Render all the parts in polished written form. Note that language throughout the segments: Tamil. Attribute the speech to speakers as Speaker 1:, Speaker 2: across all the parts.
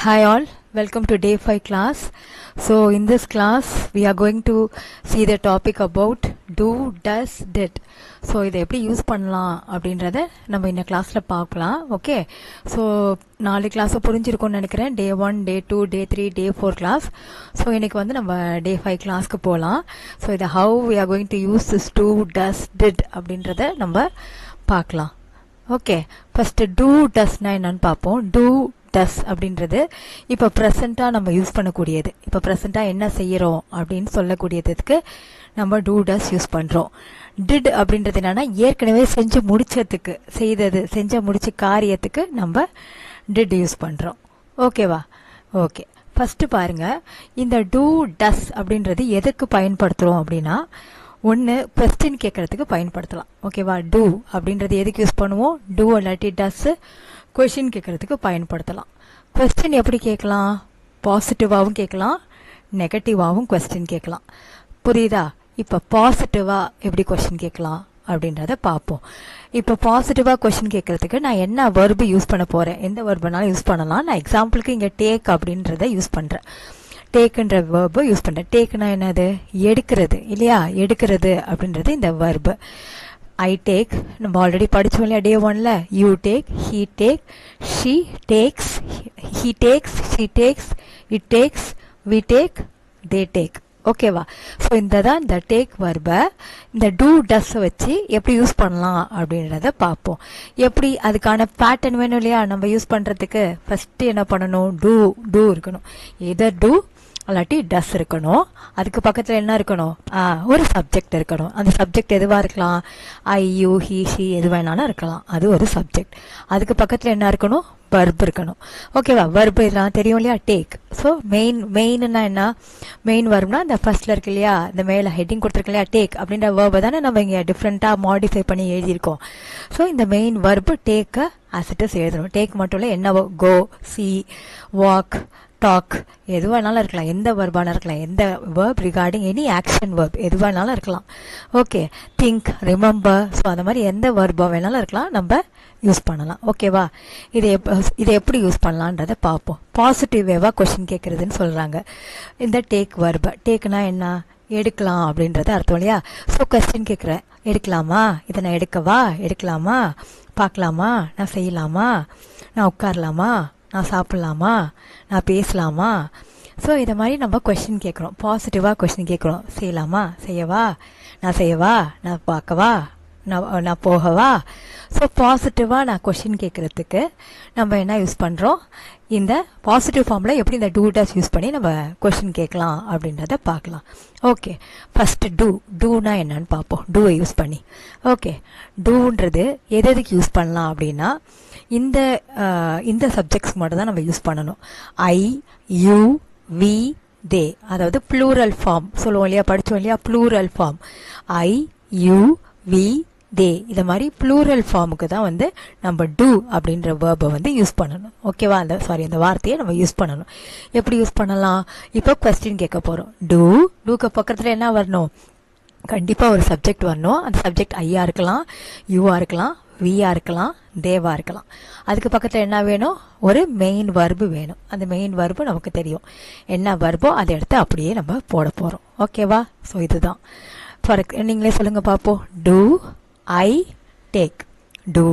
Speaker 1: Hi all, welcome to day 5 class. So in this class we are going to see the topic about do, does, did. So இதை எப்படி யூஸ் பண்ணலாம் அப்படின்றத நம்ம இந்த கிளாஸ்ல பார்க்கலாம். ஓகே, ஸோ 4 கிளாஸை புரிஞ்சிருக்கும்னு நினைக்கிறேன். டே 1, டே 2, டே 3, டே 4 கிளாஸ். ஸோ இன்னைக்கு வந்து நம்ம டே 5 கிளாஸ்க்கு போகலாம். ஸோ இதை how we are going to use this do, does, did அப்படின்றத நம்ம பார்க்கலாம். ஓகே, ஃபர்ஸ்ட் do, doesனா என்னன்னு பார்ப்போம். do டஸ் அப்படின்றது இப்போ ப்ரெசண்ட்டாக நம்ம யூஸ் பண்ணக்கூடியது. இப்போ ப்ரெசண்ட்டாக என்ன செய்கிறோம் அப்படின்னு சொல்லக்கூடியதுக்கு நம்ம டூ டஸ் யூஸ் பண்ணுறோம். டிட் அப்படின்றது என்னன்னா ஏற்கனவே செஞ்சு முடிச்சதுக்கு செஞ்ச முடிச்ச காரியத்துக்கு நம்ம டிட் யூஸ் பண்ணுறோம். ஓகேவா? ஓகே, ஃபஸ்ட்டு பாருங்க, இந்த டூ டஸ் அப்படின்றது எதுக்கு பயன்படுத்துகிறோம் அப்படின்னா, ஒன்று கொஸ்டின் கேட்கறதுக்கு பயன்படுத்தலாம். ஓகேவா? டூ அப்படின்றது எதுக்கு யூஸ் பண்ணுவோம்? டூ இல்லாட்டி டஸ் கொஸ்டின் கேட்கறதுக்கு பயன்படுத்தலாம். கொஸ்டின் எப்படி கேட்கலாம்? பாசிட்டிவாகவும் கேட்கலாம், நெகட்டிவாகவும் கொஸ்டின் கேட்கலாம். புரியுதா? இப்போ பாசிட்டிவாக எப்படி கொஸ்டின் கேட்கலாம் அப்படின்றத பார்ப்போம். இப்போ பாசிட்டிவாக கொஸ்டின் கேட்கறதுக்கு நான் என்ன வெர்பு யூஸ் பண்ண போகிறேன், எந்த வெர்புனாலும் யூஸ் பண்ணலாம். நான் எக்ஸாம்பிளுக்கு இங்கே டேக் அப்படின்றத யூஸ் பண்ணுறேன். டேக்குன்ற வேர்பு யூஸ் பண்ணுறேன். டேக்குனா என்னது? எடுக்கிறது இல்லையா? எடுக்கிறது அப்படின்றது இந்த வேர்பு. ஐ டேக் நம்ம ஆல்ரெடி படித்தோம் இல்லையா? டே 1ல you take, he take, she takes, he takes, she takes, it takes, we take, they take. ஓகேவா? ஸோ இந்த தான் இந்த டேக் வர்பை இந்த டூ டஸ்ஸை வச்சு எப்படி யூஸ் பண்ணலாம் அப்படின்றத பார்ப்போம். எப்படி அதுக்கான பேட்டர்ன் வேணும் இல்லையா நம்ம யூஸ் பண்ணுறதுக்கு? ஃபஸ்ட்டு என்ன பண்ணணும்? டூ இருக்கணும். எதர் டூ அல்லாட்டி டஸ் இருக்கணும். அதுக்கு பக்கத்தில் என்ன இருக்கணும்? ஒரு சப்ஜெக்ட் இருக்கணும். அந்த சப்ஜெக்ட் எதுவாக இருக்கலாம்? ஐ, யூ, ஹீ, ஷீ எது வேணாலும் இருக்கலாம். அது ஒரு சப்ஜெக்ட். அதுக்கு பக்கத்தில் என்ன இருக்கணும்? வர்பு இருக்கணும். ஓகேவா? வர்பு இதெல்லாம் தெரியும் இல்லையா? டேக். ஸோ மெயின்னா என்ன? மெயின் வர்ப்னா இந்த ஃபர்ஸ்ட்ல இருக்கு இல்லையா? இந்த மேலே ஹெட்டிங் கொடுத்துருக்கு இல்லையா? டேக் அப்படின்ற வேர்பை தானே நம்ம இங்கே டிஃப்ரெண்ட்டாக மாடிஃபை பண்ணி எழுதியிருக்கோம். ஸோ இந்த மெயின் வர்பு டேக்கை ஆசிட்டஸ் எழுதணும். டேக் மட்டும் இல்லை, என்ன கோ, சி, வாக், டாக் எது வேணாலும் இருக்கலாம். எந்த வேர்பான இருக்கலாம். எந்த verb regarding any action verb எது வேணாலும் இருக்கலாம். ஓகே, திங்க், ரிமெம்பர், ஸோ அந்த மாதிரி எந்த வேர்பா வேணாலும் இருக்கலாம், நம்ம யூஸ் பண்ணலாம். ஓகேவா? இதை எப்படி யூஸ் பண்ணலான்றதை பார்ப்போம். பாசிட்டிவ் வேவாக கொஸ்டின் கேட்குறதுன்னு சொல்கிறாங்க இந்த டேக் வேர்பை. டேக்குனா என்ன? எடுக்கலாம் அப்படின்றது அர்த்தம் இல்லையா? ஸோ கொஸ்டின் கேட்குறேன், எடுக்கலாமா? இதை நான் எடுக்கவா? எடுக்கலாமா? பார்க்கலாமா? நான் செய்யலாமா? நான் உட்காரலாமா? நான் சாப்பிட்லாமா? நான் பேசலாமா? ஸோ இதை மாதிரி நம்ம கொஸ்டின் கேட்குறோம். பாசிட்டிவாக கொஸ்டின் கேட்குறோம். செய்யலாமா? செய்யவா? நான் செய்யவா? நான் பார்க்கவா? நான் போகவா? ஸோ பாசிட்டிவாக நான் கொஸ்டின் கேட்குறதுக்கு நம்ம என்ன யூஸ் பண்ணுறோம்? இந்த பாசிட்டிவ் ஃபார்மில் எப்படி இந்த டூ டஸ் யூஸ் பண்ணி நம்ம கொஸ்டின் கேட்கலாம் அப்படின்றத பார்க்கலாம். ஓகே, ஃபஸ்ட்டு டூனா என்னன்னு பார்ப்போம். டூவை யூஸ் பண்ணி. ஓகே, டூன்றது எதுக்கு யூஸ் பண்ணலாம் அப்படின்னா, இந்த சப்ஜெக்ட்ஸ் மட்டும் தான் நம்ம யூஸ் பண்ணணும். ஐ, யூ, வி, தே, அதாவது ப்ளூரல் ஃபார்ம் சொல்லுவோம் இல்லையா? படித்தோம் இல்லையா? Plural form I, you, we, they, இது மாதிரி ப்ளூரல் ஃபார்முக்கு தான் வந்து நம்ம டூ அப்படின்ற வேர்பை வந்து யூஸ் பண்ணணும். ஓகேவா? அந்த வார்த்தையை நம்ம யூஸ் பண்ணணும். எப்படி யூஸ் பண்ணலாம்? இப்போ கொஸ்டின் கேட்க போகிறோம். டூக்கு பக்கத்தில் என்ன வரணும்? கண்டிப்பாக ஒரு சப்ஜெக்ட் வரணும். அந்த சப்ஜெக்ட் ஐயா இருக்கலாம், யூவா இருக்கலாம், வியா இருக்கலாம், தேவா இருக்கலாம். அதுக்கு பக்கத்தில் என்ன வேணும்? ஒரு மெயின் வர்பு வேணும். அந்த மெயின் வர்பு நமக்கு தெரியும். என்ன வர்போ அதை எடுத்து அப்படியே நம்ம போட போகிறோம். ஓகேவா? ஸோ இதுதான். நீங்களே சொல்லுங்க பார்ப்போம். Do I take. Do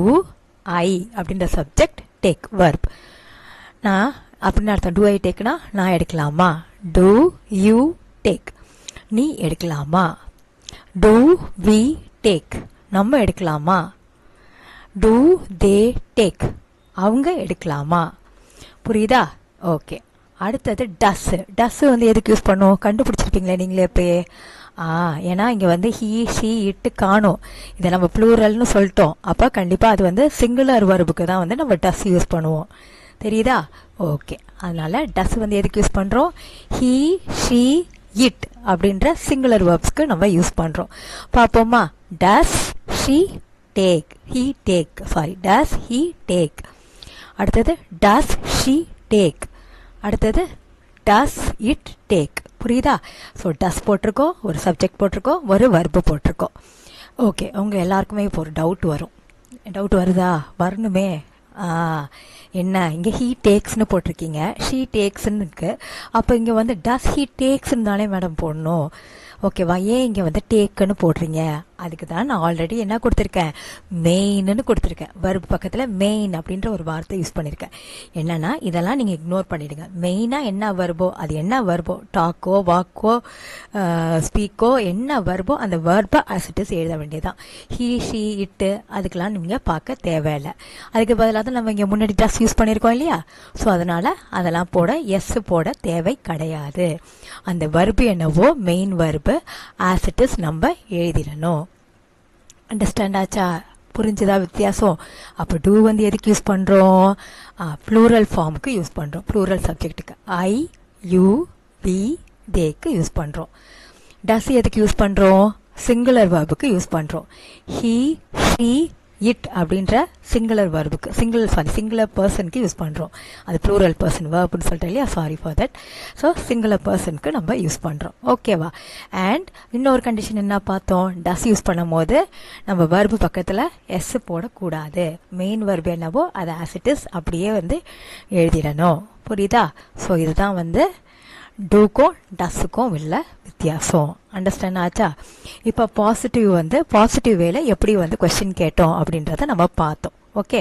Speaker 1: I அப்படின்ற சப்ஜெக்ட், டேக் வர்ப். நான் அப்படின்னு அர்த்தம். டூ ஐ டேக்னா நான் எடுக்கலாமா? டூ யூ டேக், நீ எடுக்கலாமா? டூ வி டேக், நம்ம எடுக்கலாமா? டூ தே டேக், அவங்க எடுக்கலாமா? புரியுதா? ஓகே, அடுத்தது டஸ் வந்து எதுக்கு யூஸ் பண்ணுவோம்? கண்டுபிடிச்சிருப்பீங்களே நீங்களே எப்பயே. ஏன்னா இங்கே வந்து ஹீ, ஷீ, இட்டு காணும். இதை நம்ம ப்ளூரல்னு சொல்லிட்டோம். அப்போ கண்டிப்பாக அது வந்து சிங்குலர் வர்புக்கு தான் வந்து நம்ம டஸ் யூஸ் பண்ணுவோம். தெரியுதா? ஓகே, அதனால டஸ் வந்து எதுக்கு யூஸ் பண்ணுறோம்? ஹீ, ஷீ, இட் அப்படின்ற சிங்குலர் வேர்ப்ஸ்க்கு நம்ம யூஸ் பண்ணுறோம். பார்ப்போமா? Does she take, he take, does he take. அடுத்தது டஸ் ஷீ டேக். அடுத்தது டஸ் இட் டேக். புரியுதா? ஸோ டஸ் போட்டிருக்கோம், ஒரு சப்ஜெக்ட் போட்டிருக்கோம், ஒரு வர்பு போட்டிருக்கோம். ஓகே, உங்கள் எல்லாருக்குமே இப்போ ஒரு டவுட் வருதா? வரணுமே. என்ன இங்கே ஹீ டேக்ஸ்னு போட்டிருக்கீங்க, ஷீ டேக்ஸ்ன்னு இருக்கு. அப்போ இங்கே வந்து டஸ் ஹீ டேக்ஸ்ன்னு தானே மேடம் போடணும். ஓகேவா? ஏன் இங்கே வந்து டேக்குன்னு போடுறீங்க? அதுக்கு தான் நான் ஆல்ரெடி என்ன கொடுத்துருக்கேன், மெயின்னு கொடுத்துருக்கேன். வெர்ப் பக்கத்தில் மெயின் அப்படின்ற ஒரு வார்த்தை யூஸ் பண்ணியிருக்கேன். என்னன்னா இதெல்லாம் நீங்கள் இக்னோர் பண்ணிடுங்க. மெயினாக என்ன வெர்போ, அது என்ன வெர்போ, டாக்கோ வாக்கோ ஸ்பீக்கோ என்ன வெர்போ அந்த வெர்பை as it is எழுத வேண்டியதான். ஹீ ஷீ இட்டு அதுக்கெல்லாம் நீங்கள் பார்க்க தேவையில்லை. அதுக்கு பதிலாக தான் நம்ம இங்கே முன்னாடி டஸ் யூஸ் பண்ணியிருக்கோம் இல்லையா? ஸோ அதனால் அதெல்லாம் போட எஸ் போட தேவை கிடையாது. அந்த வெர்பு என்னவோ main verb as it is நம்ம எழுதிடணும். அண்டர்ஸ்டாண்ட் ஆச்சா? புரிஞ்சுதா வித்தியாசம்? அப்போ டூ வந்து எதுக்கு யூஸ் பண்ணுறோம்? ப்ளூரல் ஃபார்முக்கு யூஸ் பண்ணுறோம். ப்ளூரல் சப்ஜெக்ட்டுக்கு ஐ யூ வி தேக்கு யூஸ் பண்ணுறோம். டஸ் எதுக்கு யூஸ் பண்ணுறோம்? சிங்குலர் வெர்புக்கு யூஸ் பண்ணுறோம். ஹீ ஷீ இட் அப்படின்ற சிங்குலர் வெர்புக்கு சிங்குலர் பர்சனுக்கு யூஸ் பண்ணுறோம். அது ப்ளூரல் பர்சன் வெர்ப்னு சொல்லிட்டேன் இல்லையா? Sorry for that. So singular பர்சனுக்கு நம்ம யூஸ் பண்ணுறோம். ஓகேவா? அண்ட் இன்னொரு கண்டிஷன் என்ன பார்த்தோம்? டஸ் யூஸ் பண்ணும் போது நம்ம வெர்பு பக்கத்தில் எஸ் போடக்கூடாது. மெயின் வெர்பு என்னவோ அதை as it is அப்படியே வந்து எழுதிடணும். புரியுதா? ஸோ இதுதான் வந்து டூக்கும் டஸ்ஸுக்கும் உள்ள வித்தியாசம். அண்டர்ஸ்டாண்ட் ஆச்சா? இப்போ பாசிட்டிவ் வேல எப்படி வந்து கொஸ்டின் கேட்டோம் அப்படின்றத நம்ம பார்த்தோம். ஓகே,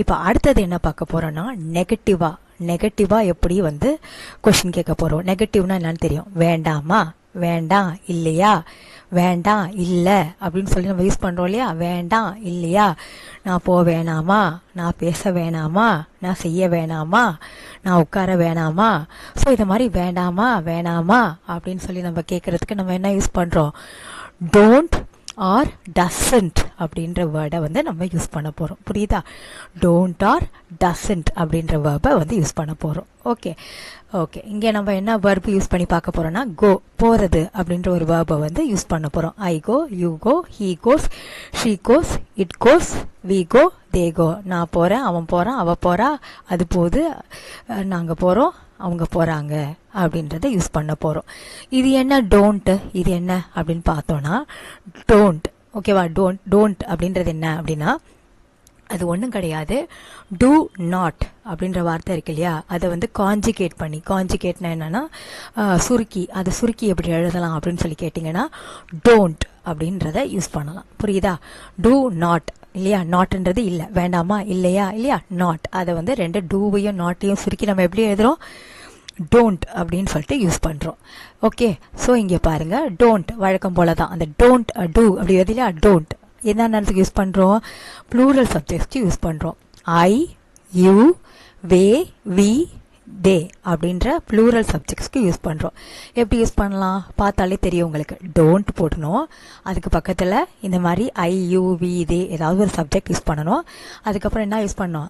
Speaker 1: இப்போ அடுத்தது என்ன பார்க்க போறோம்னா நெகட்டிவா எப்படி வந்து கொஸ்டின் கேட்க போறோம். நெகட்டிவ்னா என்னன்னு தெரியும். வேண்டாமா, வேண்டாம், இல்லையா, வேண்டாம் இல்லை அப்படின்னு சொல்லி நம்ம யூஸ் பண்ணுறோம் இல்லையா? வேண்டாம் இல்லையா, நான் போக வேணாமா, நான் பேச வேணாமா, நான் செய்ய வேணாமா, நான் உட்கார வேணாமா. ஸோ இதை மாதிரி வேண்டாமா அப்படின்னு சொல்லி நம்ம கேட்குறதுக்கு நம்ம என்ன யூஸ் பண்ணுறோம்? டோன்ட் ஆர் டசன்ட் அப்படின்ற வேர்டை வந்து நம்ம யூஸ் பண்ண போகிறோம். புரியுதா? டோன்ட் ஆர் டசன்ட் அப்படின்ற வேர்பை வந்து யூஸ் பண்ண போகிறோம். ஓகே, இங்கே நம்ம என்ன வேர்பு யூஸ் பண்ணி பார்க்க போகிறோம்னா கோ, போகிறது அப்படின்ற ஒரு வேர்பை வந்து யூஸ் பண்ண போகிறோம். I go, you go, he goes, she goes, it goes, we go, they go. நான் போகிறேன், அவன் போகிறான், அவள் போகிறா, அது போகுது, நாங்கள் போகிறோம், அவங்க போகிறாங்க அப்படின்றத யூஸ் பண்ண போகிறோம். இது என்ன டோன்ட்டு, இது என்ன அப்படின்னு பார்த்தோன்னா டோன்ட். ஓகேவா? டோன்ட் அப்படின்றது என்ன அப்படின்னா அது ஒன்றும் கிடையாது. டூ நாட் அப்படின்ற வார்த்தை இருக்கு இல்லையா? அதை வந்து காஞ்சிகேட்னா என்னன்னா சுருக்கி எப்படி எழுதலாம் அப்படின்னு சொல்லி கேட்டிங்கன்னா டோன்ட் அப்படின்றத யூஸ் பண்ணலாம். புரியுதா? டூ நாட் இல்லையா? நாட்ன்றது இல்லை, வேண்டாமா, இல்லையா, நாட். அதை வந்து ரெண்டு டூவையும் நாட்டையும் சுருக்கி நம்ம எப்படி எழுதுறோம்? டோன்ட் அப்படின்னு சொல்லிட்டு யூஸ் பண்ணுறோம். ஓகே, ஸோ இங்கே பாருங்க, டோன்ட் வழக்கம் போல தான். அந்த டோன்ட் டூ அப்படி வருது இல்லையா? டோன்ட் என்னென்னத்துக்கு யூஸ் பண்ணுறோம்? ப்ளூரல் சப்ஜெக்ட்ஸ்க்கு யூஸ் பண்ணுறோம். I you way we they அப்படின்ற ப்ளூரல் சப்ஜெக்ட்ஸ்க்கு யூஸ் பண்ணுறோம். எப்படி யூஸ் பண்ணலாம் பார்த்தாலே தெரியும் உங்களுக்கு. டோன்ட் போடணும், அதுக்கு பக்கத்தில் இந்த மாதிரி ஐ யூ வி தே ஏதாவது ஒரு சப்ஜெக்ட் யூஸ் பண்ணணும். அதுக்கப்புறம் என்ன யூஸ் பண்ணணும்?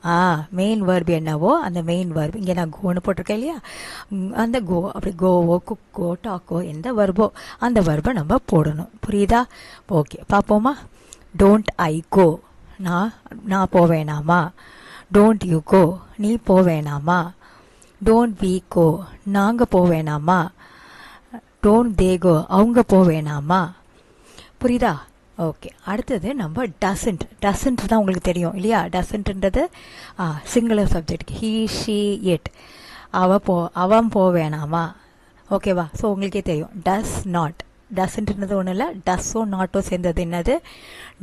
Speaker 1: மெயின் வேர்பு என்னவோ அந்த மெயின் வேர்பு. இங்கே நான் கோன்னு போட்டிருக்கேன் இல்லையா? அந்த கோ, அப்படி கோவோ குக்கோ டாக்கோ எந்த வேர்போ அந்த வேர்பை நம்ம போடணும். புரியுதா? ஓகே, பார்ப்போமா? டோன்ட் ஐ கோ, நான் போவேனாமா. டோன்ட் யூ கோ, நீ போவேனாமா. டோன்ட் வி கோ, நாங்கள் போவேனாமா. டோன்ட் தே கோ, அவங்க போவேனாமா. புரியுதா? ஓகே, அடுத்தது நம்ம டசன்ட் தான் உங்களுக்கு தெரியும் இல்லையா? டசன்ட்ன்றது singular subject. He she it, அவன் போவேனாமா. ஓகேவா? ஸோ உங்களுக்கே தெரியும். டஸ் நாட், டசன்ட்ன்றது ஒன்றும் இல்லை, டஸ்ஸோ நாட்டோ சேர்ந்தது என்னது?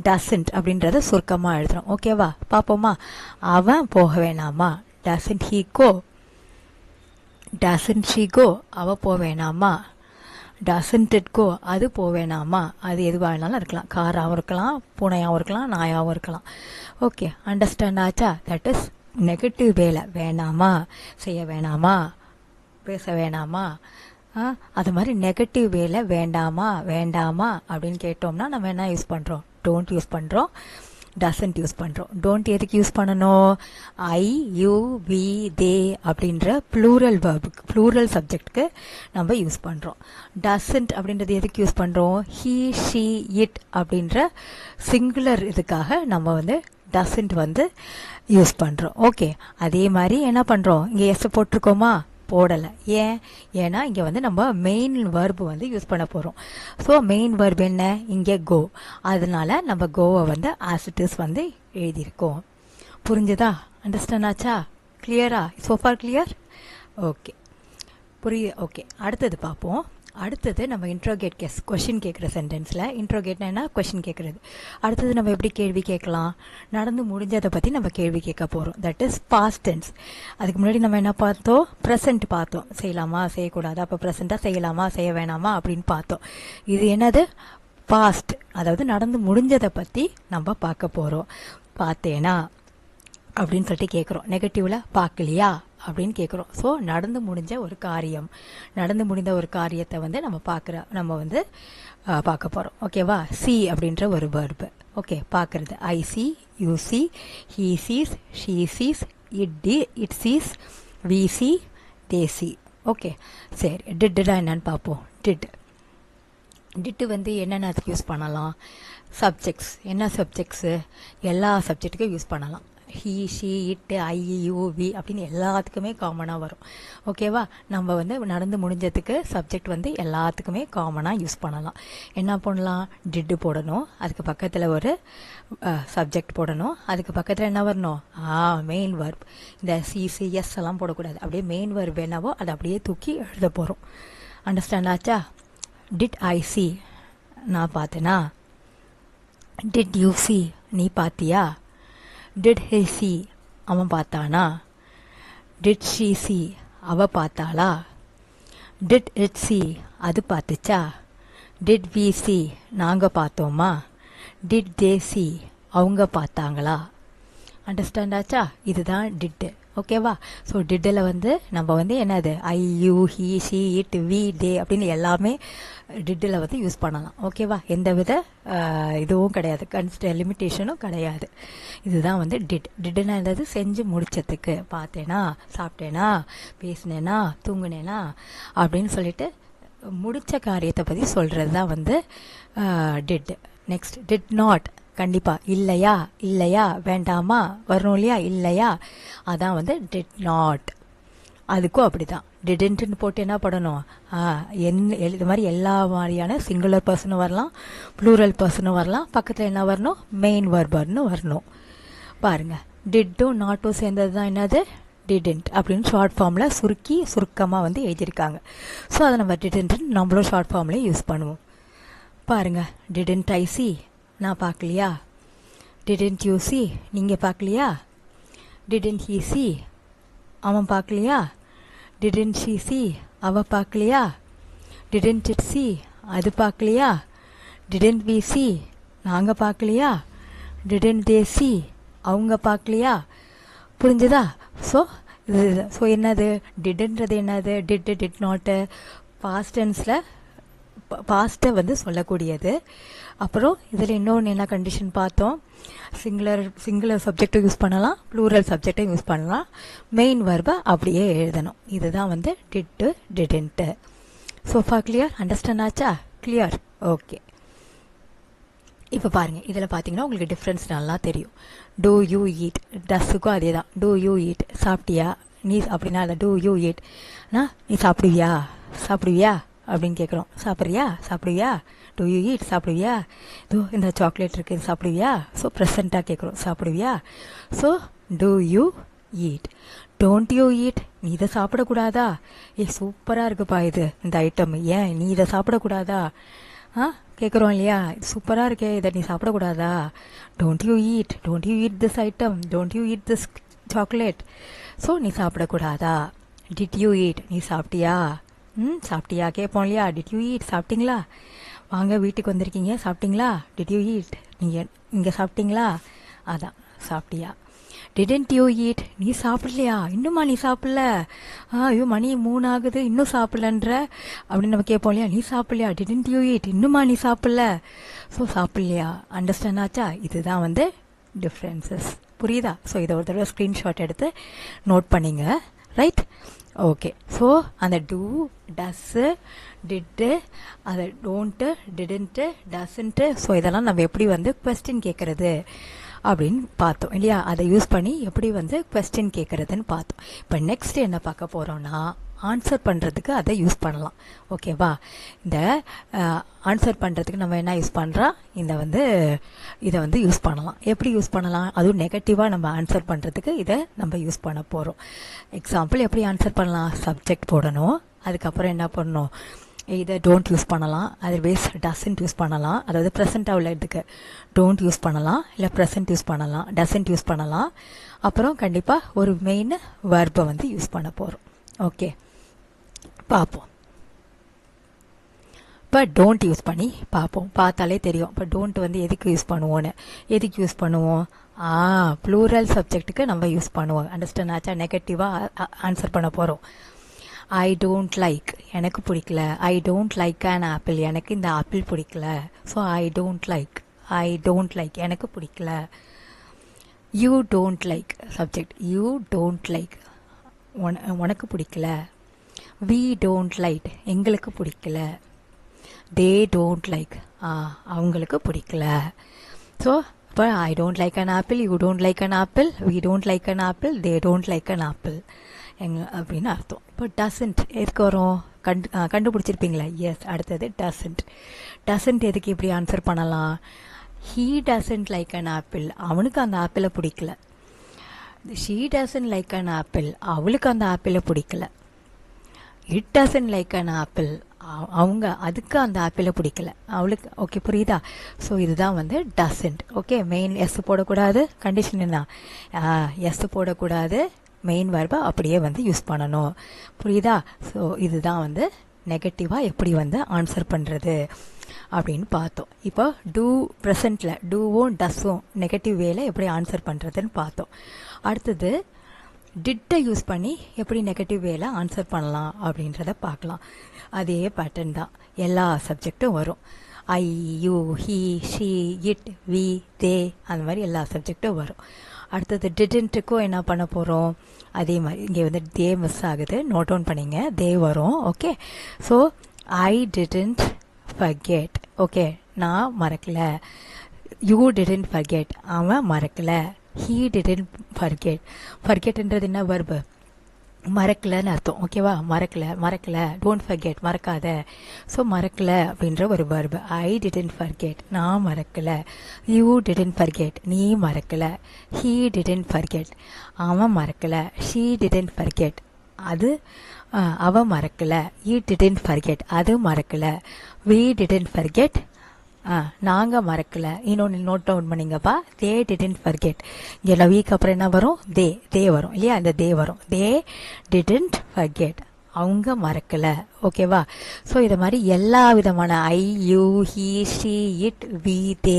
Speaker 1: டசன்ட் அப்படின்றத சுருக்கமாக எழுதுறோம். ஓகேவா? பார்ப்போமா? அவன் போக வேணாமா. Doesn't he go, doesn't she go, அவ போவேணாமா. டசன்ட் இட் கோ, அது போவேணாமா. அது எதுவாக வேணாலும் இருக்கலாம், காராகவும் இருக்கலாம், பூனையாகவும் இருக்கலாம், நாயாகவும் இருக்கலாம். ஓகே, அண்டர்ஸ்டாண்ட் ஆச்சா? தட் இஸ் நெகட்டிவ் வேலை. வேணாமா, செய்ய வேணாமா, பேச வேணாமா. அது மாதிரி நெகட்டிவ் வேலை வேண்டாமா அப்படின்னு கேட்டோம்னா நம்ம என்ன யூஸ் பண்ணுறோம்? டோன்ட் யூஸ் பண்ணுறோம், டசன்ட் யூஸ் பண்ணுறோம். டோன்ட் எதுக்கு யூஸ் பண்ணணும்? ஐ யூ வி தே அப்படின்ற ப்ளூரல் சப்ஜெக்ட்க்கு நம்ம யூஸ் பண்ணுறோம். டசன்ட் அப்படின்றது எதுக்கு யூஸ் பண்ணுறோம்? ஹீ ஷீ இட் அப்படின்ற சிங்குலர் இதுக்காக நம்ம வந்து டசன்ட் வந்து யூஸ் பண்ணுறோம். ஓகே, அதே மாதிரி என்ன பண்ணுறோம்? இங்கே எஸ் போட்டிருக்கோமா? போடலை. ஏன்னா இங்கே வந்து நம்ம மெயின் வேர்பு வந்து யூஸ் பண்ண போகிறோம். ஸோ மெயின் வேர்பு என்ன? இங்கே கோ. அதனால நம்ம கோவை வந்து as it is வந்து எழுதியிருக்கோம். புரிஞ்சுதா? அண்டர்ஸ்டாண்ட் ஆச்சா? கிளியரா? So for clear? ஓகே, புரியுது. ஓகே, அடுத்தது பார்ப்போம். அடுத்தது நம்ம இன்ட்ரோகேட் கொஷின் கேட்குற சென்டென்ஸில் இன்ட்ரோகேட்னா என்ன? கொஷின் கேட்குறது. அடுத்தது நம்ம எப்படி கேள்வி கேட்கலாம்? நடந்து முடிஞ்சதை பற்றி நம்ம கேள்வி கேட்க போகிறோம். That is past tense. அதுக்கு முன்னாடி நம்ம என்ன பார்த்தோம்? ப்ரெசென்ட் பார்த்தோம். செய்யலாமா செய்யக்கூடாதா, அப்போ ப்ரெசென்ட்டாக செய்யலாமா செய்ய வேணாமா அப்படின்னு பார்த்தோம். இது என்னது? பாஸ்ட், அதாவது நடந்து முடிஞ்சதை பற்றி நம்ம பார்க்க போகிறோம். பார்த்தேனா அப்படின்னு சொல்லிட்டு கேட்குறோம். நெகட்டிவில் பார்க்கலையா அப்படின்னு கேட்குறோம். ஸோ நடந்து முடிஞ்ச ஒரு காரியம், நடந்து முடிந்த ஒரு காரியத்தை வந்து நம்ம பார்க்க போகிறோம். ஓகேவா? சி அப்படின்ற ஒரு வேர்பு. ஓகே, பார்க்குறது. I see, you see, he sees, she sees, it sees, we see, they see. Okay, சரி. டிட்டா என்னன்னு பார்ப்போம். டிட்டு வந்து என்னென்ன அதுக்கு யூஸ் பண்ணலாம்? சப்ஜெக்ட்ஸ். என்ன சப்ஜெக்ட்ஸு? எல்லா சப்ஜெக்ட்டுக்கும் யூஸ் பண்ணலாம். ஹீ, ஷீ, இட்டு, ஐ, யூ, வி அப்படின்னு எல்லாத்துக்குமே காமனாக வரும். ஓகேவா? நம்ம வந்து நடந்து முடிஞ்சதுக்கு சப்ஜெக்ட் வந்து எல்லாத்துக்குமே காமனாக யூஸ் பண்ணலாம். என்ன பண்ணலாம்? டிட்டு போடணும், அதுக்கு பக்கத்தில் ஒரு சப்ஜெக்ட் போடணும், அதுக்கு பக்கத்தில் என்ன வரணும்? மெயின் வர்ப். இந்த சிசி எஸ் எல்லாம் போடக்கூடாது. அப்படியே மெயின் வர்ப் என்னவோ அதை அப்படியே தூக்கி எழுத போகிறோம். அண்டர்ஸ்டாண்ட் ஆச்சா? டிட் ஐ சி, நான் பார்த்தேனா? டிட் யூ சி, நீ பார்த்தியா? டிட் ஹி சி, அவன் பார்த்தானா? டிட் ஷீ சி, அவ பார்த்தாளா? டிட் இட் சி, அது பார்த்துச்சா? டிட் வி சி, நாங்கள் பார்த்தோமா? டிட் தே சி, அவங்க பார்த்தாங்களா? அண்டர்ஸ்டாண்ட் ஆச்சா? இதுதான் டிட்டு. ஓகேவா? ஸோ டிட்டில் வந்து நம்ம வந்து என்னது? I, you, he, she, it, we, they அப்படின்னு எல்லாமே டிட்டில் வந்து யூஸ் பண்ணலாம். ஓகேவா? எந்த வித இதுவும் கிடையாது, லிமிட்டேஷனும் கிடையாது. இதுதான் வந்து டிட்டுனா என்னது? செஞ்சு முடிச்சதுக்கு. பார்த்தேனா, சாப்பிட்டேனா, பேசினேனா, தூங்குனேனா அப்படின்னு சொல்லிட்டு முடிச்ச காரியத்தை பற்றி சொல்கிறது தான் வந்து டிட். Next, did not. கண்டிப்பாக. இல்லையா வேண்டாமா வரணும் இல்லையா? இல்லையா, அதான் வந்து டிட் நாட். அதுக்கும் அப்படி தான். டிடன்ட்னு போட்டு என்ன பண்ணணும்? இது மாதிரி எல்லா மாதிரியான சிங்குலர் பர்சனும் வரலாம், ப்ளூரல் பர்சனும் வரலாம். பக்கத்தில் என்ன வரணும்? மெயின் வர்பர்னு வரணும். பாருங்கள், டிட்டும் நாட்டும் சேர்ந்தது தான் என்னது? டிடென்ட் அப்படின்னு ஷார்ட் ஃபார்மில் சுருக்கமாக வந்து எழுதியிருக்காங்க. ஸோ அதை நம்ம டிடென்ட்னு நம்மளும் ஷார்ட் ஃபார்ம்லேயே யூஸ் பண்ணுவோம். பாருங்கள், டிடென்ட் ஐ சி, நான் பார்க்கலையா? டிடென்ட் யூ சி, நீங்கள் பார்க்கலையா? டிடென்ட் ஹீ சி, அவன் பார்க்கலையா? டிடென்ட் ஷீ சி, அவ பார்க்கலையா? டிடென்ட் இட் சி, அது பார்க்கலையா? டிடென்ட் வி சி, நாங்கள் பார்க்கலையா? டிடென்ட் தே சி, அவங்க பார்க்கலையா? புரிஞ்சுதா? ஸோ என்னது? டிடன்றது என்னது? டிட் நாட்டு பாஸ்ட் டென்ஸில் பாஸ்ட்டை வந்து சொல்லக்கூடியது. அப்புறம் இதில் இன்னொன்று என்ன கண்டிஷன் பார்த்தோம்? சிங்குலர் சப்ஜெக்டும் யூஸ் பண்ணலாம், ப்ளூரல் சப்ஜெக்டும் யூஸ் பண்ணலாம். மெயின் வர்பை அப்படியே எழுதணும். இதுதான் வந்து did, didn't. So far clear? Understand ஆச்சா? கிளியர்? ஓகே. இப்போ பாருங்கள், இதில் பார்த்தீங்கன்னா உங்களுக்கு டிஃப்ரென்ஸ் நல்லா தெரியும். டூ யூ ஈட், டஸ்ஸுக்கும் அதே தான். டூ யூ ஈட், சாப்பிட்டியா? நீ அப்படின்னா இல்லை, டூ யூ ஈட் நீ சாப்பிடுவியா அப்படின்னு கேட்குறோம். சாப்பிடுவியா? டூ யூ ஈட், சாப்பிடுவியா? இதோ இந்த சாக்லேட் இருக்குது, சாப்பிடுவியா? ஸோ ப்ரெசண்ட்டாக கேட்குறோம், சாப்பிடுவியா? So do you eat. Don't you eat, நீ இதை சாப்பிடக்கூடாதா? சூப்பராக இருக்குப்பா இது, இந்த ஐட்டம், ஏன் நீ இதை சாப்பிடக்கூடாதா? கேட்குறோம் இல்லையா? சூப்பராக இருக்கே, இதை நீ சாப்பிடக்கூடாதா? Don't you eat this item, don't you eat this chocolate. So நீ சாப்பிடக்கூடாதா? டிட் யூ ஈட், நீ சாப்பிட்டியா? சாப்பிட்டியா கேட்போம் இல்லையா? டிட் யூ ஈட், சாப்பிட்டீங்களா? வாங்க வீட்டுக்கு வந்திருக்கீங்க, சாப்பிட்டீங்களா? டிட் யூ ஈட், நீங்கள் இங்கே சாப்பிட்டீங்களா? அதான் சாப்பிட்டியா. டிடன்ட் யூ ஈட், நீ சாப்பிடலையா? இன்னுமா நீ சாப்பிடல? ஐயோ மணி 3 ஆகுது, இன்னும் சாப்பிடலன்ற அப்படின்னு நம்ம கேட்போம் இல்லையா? நீ சாப்பிடலையா? டிடன்ட் யூ ஈட், இன்னுமா நீ சாப்பிடல? ஸோ சாப்பிடலையா. அண்டர்ஸ்டாண்ட் ஆச்சா? இதுதான் வந்து டிஃப்ரென்சஸ். புரியுதா? ஸோ இதை ஒரு தடவை ஸ்க்ரீன்ஷாட் எடுத்து நோட் பண்ணிங்க. ரைட்? ஓகே. ஸோ அந்த டூ, டஸ்ஸு, டிட்டு, அதை டோன்ட்டு, டிடன்ட்டு, டஸ்ன்ட்டு, ஸோ இதெல்லாம் நம்ம எப்படி வந்து கொஸ்டின் கேட்குறது அப்படின்னு பார்த்தோம் இல்லையா. அதை யூஸ் பண்ணி எப்படி வந்து கொஸ்டின் கேட்குறதுன்னு பார்த்தோம். இப்போ நெக்ஸ்ட் என்ன பார்க்க போகிறோம்னா ஆன்சர் பண்ணுறதுக்கு அதை யூஸ் பண்ணலாம். ஓகேவா. இந்த ஆன்சர் பண்ணுறதுக்கு நம்ம என்ன யூஸ் பண்ணுறோம், இதை வந்து யூஸ் பண்ணலாம். எப்படி யூஸ் பண்ணலாம், அதுவும் நெகட்டிவாக நம்ம ஆன்சர் பண்ணுறதுக்கு இதை நம்ம யூஸ் பண்ண போகிறோம். எக்ஸாம்பிள் எப்படி ஆன்சர் பண்ணலாம், சப்ஜெக்ட் போடணும், அதுக்கப்புறம் என்ன பண்ணணும், இதை டோன்ட் யூஸ் பண்ணலாம், அதர்வைஸ் டசன்ட் யூஸ் பண்ணலாம். அதாவது ப்ரெசண்ட்டாக உள்ளதுக்கு டோன்ட் யூஸ் பண்ணலாம், இல்லை ப்ரெசன்ட் யூஸ் பண்ணலாம், டசன்ட் யூஸ் பண்ணலாம். அப்புறம் கண்டிப்பாக ஒரு மெயின் வர்பை வந்து யூஸ் பண்ண போகிறோம். ஓகே, பார்ப்போம். இப்போ டோன்ட் யூஸ் பண்ணி பார்ப்போம். பார்த்தாலே தெரியும் இப்போ டோன்ட் வந்து எதுக்கு யூஸ் பண்ணுவோன்னு. எதுக்கு யூஸ் பண்ணுவோம், ப்ளூரல் சப்ஜெக்ட்டுக்கு நம்ம யூஸ் பண்ணுவோம். அண்டர்ஸ்டாண்ட் ஆச்சா. நெகட்டிவாக ஆன்சர் பண்ண போகிறோம். ஐ டோன்ட் லைக், எனக்கு பிடிக்கல. ஐ டோன்ட் லைக் அன் ஆப்பிள், எனக்கு இந்த ஆப்பிள் பிடிக்கல. ஸோ ஐ டோன்ட் லைக், எனக்கு பிடிக்கல. You don't like subject, you don't like, உனக்கு பிடிக்கல. வி டோன்ட் லைக், எங்களுக்கு பிடிக்கல. தே டோன்ட் லைக், அவங்களுக்கு பிடிக்கல. ஸோ இப்போ I don't like an apple, you don't like an apple, we don't like an apple, they don't like an apple அப்படின்னு அர்த்தம். இப்போ டசன்ட் எதுக்கு வரும், கண்டுபிடிச்சிருப்பீங்களா. எஸ், அடுத்தது டசன்ட் எதுக்கு இப்படி ஆன்சர் பண்ணலாம். He doesn't like an apple, அவனுக்கு அந்த ஆப்பிளை பிடிக்கல. She doesn't like an apple, அவளுக்கு அந்த ஆப்பிளை பிடிக்கல. It doesn't like an apple, அதுக்கு அந்த ஆப்பிளை பிடிக்கல, அவளுக்கு. ஓகே, புரியுதா. ஸோ இதுதான் வந்து டசன்ட். ஓகே, மெயின் எஸ் போடக்கூடாது. கண்டிஷன் என்ன, எஸ் போடக்கூடாது. மெயின் வர்பை அப்படியே வந்து யூஸ் பண்ணணும். புரியுதா. ஸோ இதுதான் வந்து நெகட்டிவாக எப்படி வந்து ஆன்சர் பண்ணுறது அப்படின்னு பார்த்தோம். இப்போ டூ ப்ரெசண்ட்டில் டூவும் டஸ்ஸும் நெகட்டிவ் வேல எப்படி ஆன்சர் பண்ணுறதுன்னு பார்த்தோம். அடுத்தது டிட்டை யூஸ் பண்ணி எப்படி நெகட்டிவ் வேல ஆன்சர் பண்ணலாம் அப்படின்றத பார்க்கலாம். அதே பேட்டர்ன் தான், எல்லா சப்ஜெக்டும் வரும். I, you, he, she, it, we, they, அந்த மாதிரி எல்லா சப்ஜெக்டும் வரும். அடுத்தது டிடன்ட்டுக்கும் என்ன பண்ண போகிறோம், அதே மாதிரி இங்கே வந்து தே மிஸ் ஆகுது, நோட் டவுன் பண்ணிங்க, தே வரும். Okay, so I didn't forget, okay, நான் மறக்கல. யூ டிடன்ட் ஃபர்கெட், அவன் மறக்கல. ஹீ டிடன்ட் ஃபர்கெட், ஃபர்கெட்ன்றது என்ன வர்பு, மறக்கலன்னு அர்த்தம். ஓகேவா, மறக்கல, டோன்ட் ஃபர்கெட், மறக்காத. ஸோ மறக்கல அப்படின்ற ஒரு வர்பு. ஐ டிடன்ட் ஃபர்கெட், நான் மறக்கல. யூ டிடன்ட் ஃபர்கெட், நீ மறக்கல. ஹீ டிடன்ட் ஃபர்கெட், அவன் மறக்கல. ஷீ டிடன்ட் ஃபர்கெட், அது அவன் மறக்கல. இட் டிடன்ட் ஃபர்கெட், அது மறக்கல. வி டிடன்ட் ஃபர்கெட், நாங்கள் மறக்கல. இன்னொன்று நோட் டவுன் பண்ணிங்கப்பா, தே டிடன்ட் ஃபர்கெட். இங்கே வீக் அப்புறம் என்ன வரும், தே வரும் இல்லையா, இந்த தே வரும். தே டிடன்ட் ஃபர்கெட், அவங்க மறக்கலை. ஓகேவா. ஸோ இதை மாதிரி எல்லா விதமான I, you, he, she, it, we, they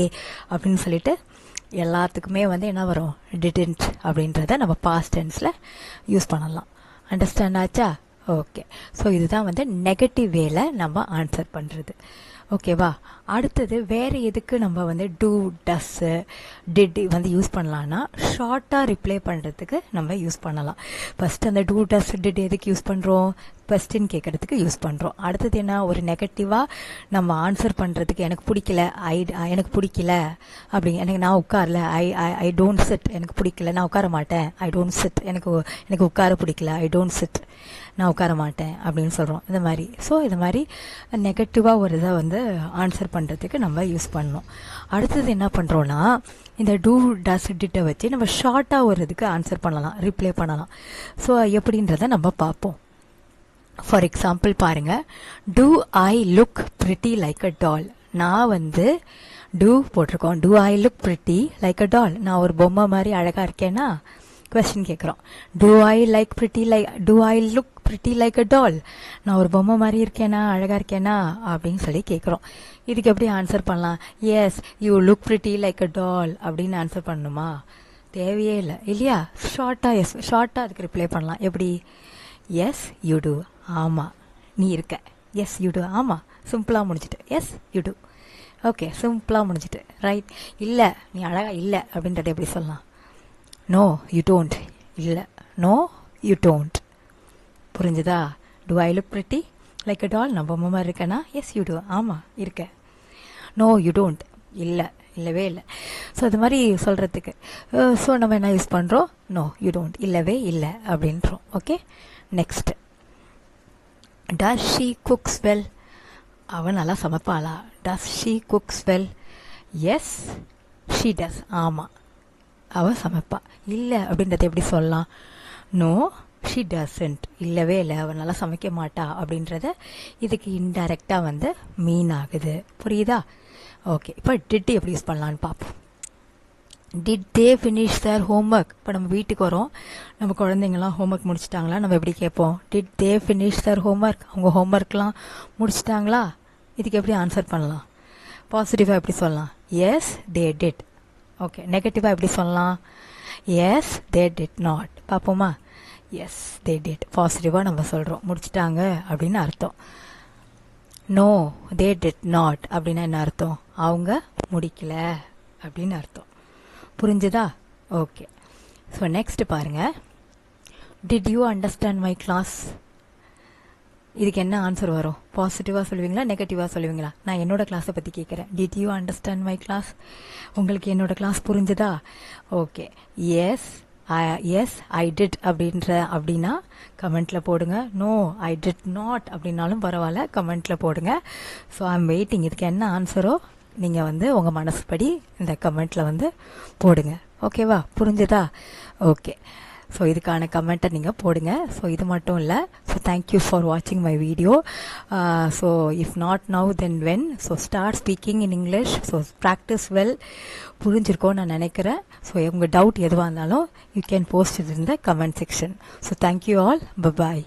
Speaker 1: அப்படின்னு சொல்லிட்டு எல்லாத்துக்குமே வந்து என்ன வரும், டிடன்ட் அப்படின்றத நம்ம பாஸ்ட் டென்ஸில் யூஸ் பண்ணலாம். அண்டர்ஸ்டாண்ட் ஆச்சா. ஓகே, ஸோ இதுதான் வந்து நெகட்டிவ் வேல நம்ம ஆன்சர் பண்ணுறது. ஓகேவா. அடுத்தது வேறு எதுக்கு நம்ம வந்து டூ, டஸ்ஸு, டிட் வந்து யூஸ் பண்ணலான்னா ஷார்ட்டாக ரிப்ளை பண்ணுறதுக்கு நம்ம யூஸ் பண்ணலாம். ஃபஸ்ட்டு அந்த டூ, டஸ், டிட் எதுக்கு யூஸ் பண்ணுறோம், கொஸ்டின் கேட்குறதுக்கு யூஸ் பண்ணுறோம். அடுத்தது என்ன, ஒரு நெகட்டிவாக நம்ம ஆன்சர் பண்ணுறதுக்கு, எனக்கு பிடிக்கல, எனக்கு பிடிக்கல எனக்கு நான் உட்காரல, ஐ டோன்ட் சிட், எனக்கு பிடிக்கல, நான் உட்கார மாட்டேன். ஐ டோன்ட் சிட், எனக்கு உட்கார பிடிக்கல. ஐ டோன்ட் சிட், நான் உட்கார மாட்டேன் அப்படின்னு சொல்கிறோம். இந்த மாதிரி. ஸோ இது மாதிரி நெகட்டிவாக ஒரு இதை வந்து ஆன்சர் பண்ணுறதுக்கு நம்ம யூஸ் பண்ணோம். அடுத்தது என்ன பண்ணுறோன்னா, இந்த டூ, டஸ், டிட்டை வச்சு நம்ம ஷார்ட்டாக ஒரு இதுக்கு ஆன்சர் பண்ணலாம், ரிப்ளை பண்ணலாம். ஸோ எப்படின்றத நம்ம பார்ப்போம். ஃபார் எக்ஸாம்பிள் பாருங்கள், do I look pretty like a doll. நான் வந்து டூ போட்டிருக்கோம். Do I look pretty like a doll, நான் ஒரு பொம்மை மாதிரி அழகாக இருக்கேன்னா கொஸ்டின் கேட்குறோம். Do I look pretty like a doll, நான் ஒரு பொம்மை மாதிரி இருக்கேனா, அழகாக இருக்கேனா அப்படின்னு சொல்லி கேட்குறோம். இதுக்கு எப்படி ஆன்சர் பண்ணலாம், yes you look pretty like a doll அப்படின்னு ஆன்சர் பண்ணணுமா, தேவையே இல்லை இல்லையா. ஷார்ட்டாக அதுக்கு ரிப்ளை பண்ணலாம். எப்படி, எஸ் யூ டூ, ஆமாம் நீ இருக்க. எஸ் யூ டூ, ஆமாம், சிம்பிளாக முடிஞ்சிட்டு. எஸ் யூ டூ, ஓகே, சிம்பிளாக முடிஞ்சிட்டு. ரைட். இல்லை நீ அழகாக இல்லை அப்படின்றத எப்படி சொல்லலாம், நோ யூ டோன்ட், இல்லை நோ யூ டோன்ட். புரிஞ்சுதா. Do I look pretty like a doll, நான் பொம்மை மாதிரி இருக்கேனா, எஸ் யூ டூ, ஆமாம் இருக்க. நோ யூ டோன்ட், இல்லை இல்லவே இல்லை. ஸோ அது மாதிரி சொல்கிறதுக்கு ஸோ நம்ம என்ன யூஸ் பண்ணுறோம், நோ யூ டோன்ட், இல்லவே இல்லை அப்படின்றோம். Okay, next, does she cooks well, அவன் நல்லா சமைப்பாளா? Does she cooks well? Yes she does, ஆமாம் அவள் சமைப்பா. இல்லை அப்படின்றத எப்படி சொல்லலாம்? நோ ஷீ டசன்ட், இல்லவே இல்லை அவள் நல்லா சமைக்க மாட்டா அப்படின்றத இதுக்கு இன்டைரக்டாக வந்து மீன் ஆகுது. புரியுதா? ஓகே, இப்போ டிட் எப்படி யூஸ் பண்ணலான்னு பார்ப்போம். Did they finish their homework? இப்போ நம்ம வீட்டுக்கு வரோம், நம்ம குழந்தைங்களாம் ஹோம்ஒர்க் முடிச்சிட்டாங்களா? நம்ம எப்படி கேட்போம்? Did they finish their homework? அவங்க ஹோம்ஒர்க்லாம் முடிச்சிட்டாங்களா? இதுக்கு எப்படி ஆன்சர் பண்ணலாம்? பாசிட்டிவாக எப்படி சொல்லலாம்? Yes they did. ஓகே, நெகட்டிவாக எப்படி சொல்லலாம்? Yes they did not. பார்ப்போமா? எஸ் தே டிட், பாசிட்டிவாக நம்ம சொல்கிறோம், முடிச்சிட்டாங்க அப்படின்னு அர்த்தம். நோ தே டிட் நாட் அப்படின்னா என்ன அர்த்தம்? அவங்க முடிக்கல அப்படின்னு அர்த்தம். புரிஞ்சுதா? ஓகே, ஸோ நெக்ஸ்ட் பாருங்க, did you understand my class? இதுக்கு என்ன ஆன்சர் வரும்? பாசிட்டிவாக சொல்லுவீங்களா, நெகட்டிவாக சொல்லுவீங்களா? நான் என்னோட கிளாஸை பற்றி கேட்குறேன். Did you understand my class? உங்களுக்கு என்னோட கிளாஸ் புரிஞ்சுதா? Okay, yes yes I did அப்படின்னா கமெண்ட்டில் போடுங்க. நோ ஐ டிட் நாட் அப்படின்னாலும் பரவாயில்ல, கமெண்ட்டில் போடுங்க. So I am waiting. இதுக்கு என்ன ஆன்சரோ நீங்கள் வந்து உங்கள் மனசுப்படி இந்த கமெண்ட்டில் வந்து போடுங்க. ஓகேவா? புரிஞ்சுதா? ஓகே, ஸோ இதுக்கான கமெண்ட்டை நீங்கள் போடுங்க. ஸோ இது மட்டும் இல்லை, ஸோ தேங்க்யூ ஃபார் வாட்சிங் my video. So if not now then when, so start speaking in English. So practice well. புரிஞ்சிருக்கோன்னு நான் நினைக்கிறேன். ஸோ உங்கள் டவுட் எதுவாக இருந்தாலும் you can post it in the comment section. So thank you all, bye bye.